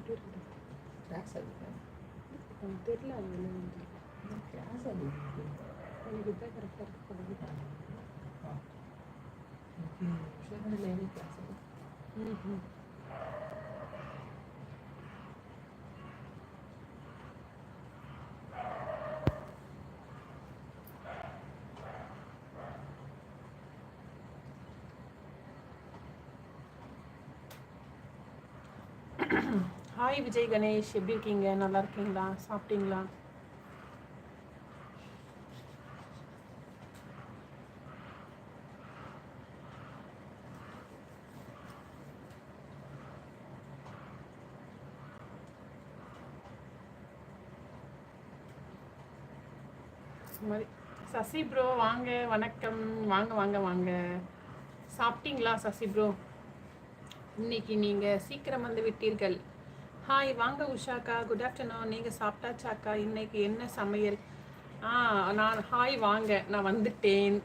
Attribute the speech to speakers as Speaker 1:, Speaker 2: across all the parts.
Speaker 1: Class அது
Speaker 2: தெரியல
Speaker 1: class அது
Speaker 2: எனக்கு தான் கரெக்டாக இருக்கு பழகிட்டேன்.
Speaker 1: லேடி கிளாஸ் அது
Speaker 2: ஹாய் விஜய் கணேஷ், எப்படி இருக்கீங்க? நல்லா இருக்கீங்களா? சாப்பிட்டீங்களா? மாதிரி சசி ப்ரோ வாங்க, வணக்கம். வாங்க வாங்க வாங்க. சாப்பிட்டீங்களா சசி ப்ரோ? இன்னைக்கு நீங்கள் சீக்கிரம் வந்து விட்டீர்கள். ஹாய் வாங்க உஷாக்கா, குட் ஆஃப்டர்நூன். நீங்கள் சாப்பிட்டாச்சாக்கா? இன்னைக்கு என்ன சமையல்? நான் ஹாய் வாங்க, நான் வந்துட்டேன்.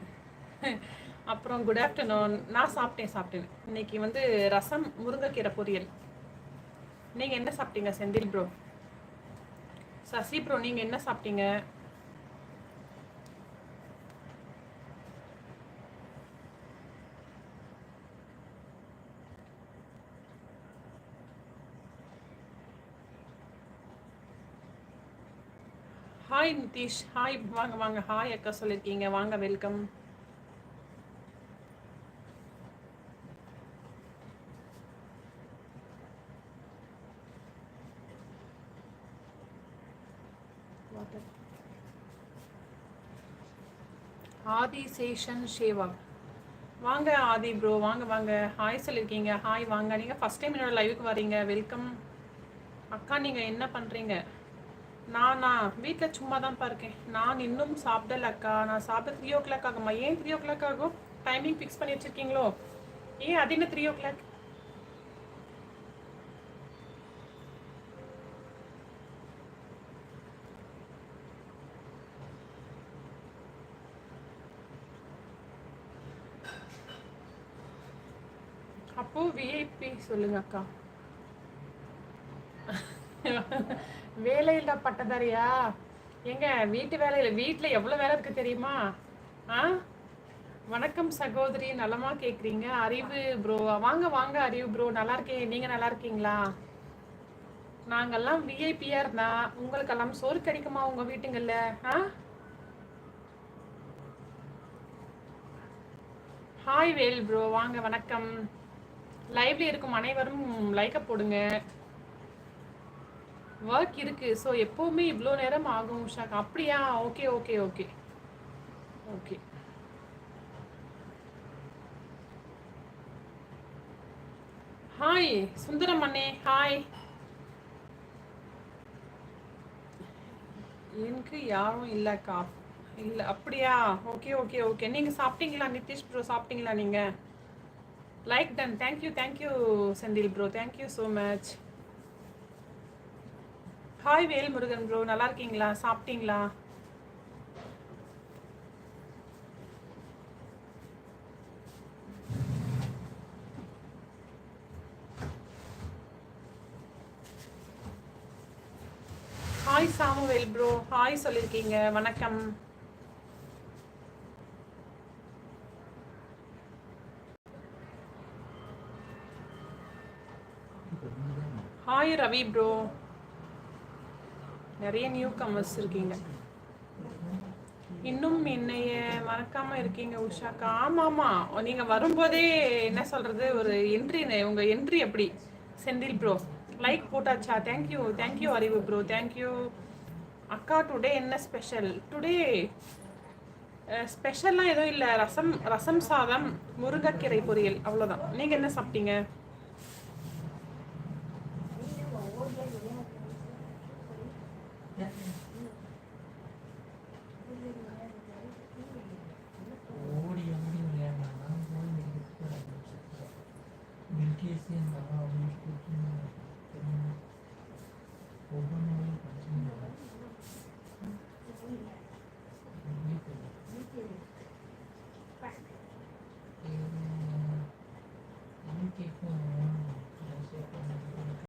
Speaker 2: அப்புறம் குட் ஆஃப்டர்நூன். நான் சாப்பிட்டேன். இன்னைக்கு வந்து ரசம், முருங்கைக்கீரை பொரியல். நீங்கள் என்ன சாப்பிட்டீங்க செந்தில் ப்ரோ? சசி ப்ரோ நீங்கள் என்ன சாப்பிட்டீங்க? ஹாய் நிதிஷ், ஹாய் வாங்க வாங்க. ஹாய் அக்கா சொல்லியிருக்கீங்க, வாங்க வெல்கம். ஆதி சேஷன் ஷேவா வாங்க. ஆதி ப்ரோ வாங்க வாங்க. ஹாய் சொல்லியிருக்கீங்க, ஹாய் வாங்க. நீங்கள் ஃபஸ்ட் டைம் என்னோட லைவுக்கு வரீங்க, வெல்கம். அக்கா நீங்கள் என்ன பண்ணுறீங்க? நானா வீட்டில் சும்மா தான்ப்பா இருக்கேன். நான் இன்னும் சாப்பிடல அக்கா. நான் சாப்பிட 3 o'clock ஆகுமா? ஏன் 3 o'clock ஆகும்? டைமிங் ஃபிக்ஸ் பண்ணி வச்சுருக்கீங்களோ? ஏன் அது என்ன 3 o'clock? அப்போ விஐபி சொல்லுங்க அக்கா. வேலையில்லா பட்டதாரியா? எங்க வீட்டு வேலையில் வீட்டில் எவ்வளோ வேலை இருக்குது தெரியுமா? வணக்கம் சகோதரி, நலமா கேட்குறீங்க? அறிவு ப்ரோ வாங்க வாங்க. அறிவு ப்ரோ நல்லா இருக்கேன், நீங்கள் நல்லா இருக்கீங்களா? நாங்கெல்லாம் விஐபியாக இருந்தா உங்களுக்கெல்லாம் சோறு கிடைக்குமா உங்கள் வீட்டுங்களில்? ஹாய் வேல் ப்ரோ வாங்க, வணக்கம். லைவ்ல இருக்கும் அனைவரும் லைக்கை போடுங்க. ஒர்க் இருக்கு, ஸோ எப்போவுமே இவ்வளோ நேரம் ஆகும் உஷாக்கா. அப்படியா? Okay okay okay okay. Hi Sundaram அண்ணே, ஹாய். எனக்கு யாரும் இல்லைக்கா. இல்லை அப்படியா? Okay okay okay. நீங்கள் சாப்பிட்டீங்களா நிதிஷ் ப்ரோ? சாப்பிட்டீங்களா நீங்கள்? லைக் டன். Thank you Senthil bro, thank you so much. Hi Vel Murugan bro, நல்லா இருக்கீங்களா? சாப்பிட்டீங்களா? ஹாய் சாமுவேல் ப்ரோ, ஹாய் சொல்லியிருக்கீங்க, வணக்கம். ஹாய் ரவி ப்ரோ, நிறைய நியூ கமர்ஸ் இருக்கீங்க. இன்னும் என்னைய மறக்காம இருக்கீங்க உஷாக்கா. ஆமாமா, நீங்க வரும்போதே என்ன சொல்றது, ஒரு என்ட்ரி. உங்க என்ட்ரி எப்படி செந்தில் ப்ரோ? லைக் போட்டாச்சா? தேங்க்யூ அறிவு ப்ரோ, தேங்க்யூ. அக்கா டுடே என்ன ஸ்பெஷல்? டுடே ஸ்பெஷல்லாம் எதுவும் இல்லை. ரசம் சாதம், முருங்கைக்கீரை பொரியல், அவ்வளோதான். நீங்கள் என்ன சாப்பிட்டீங்க?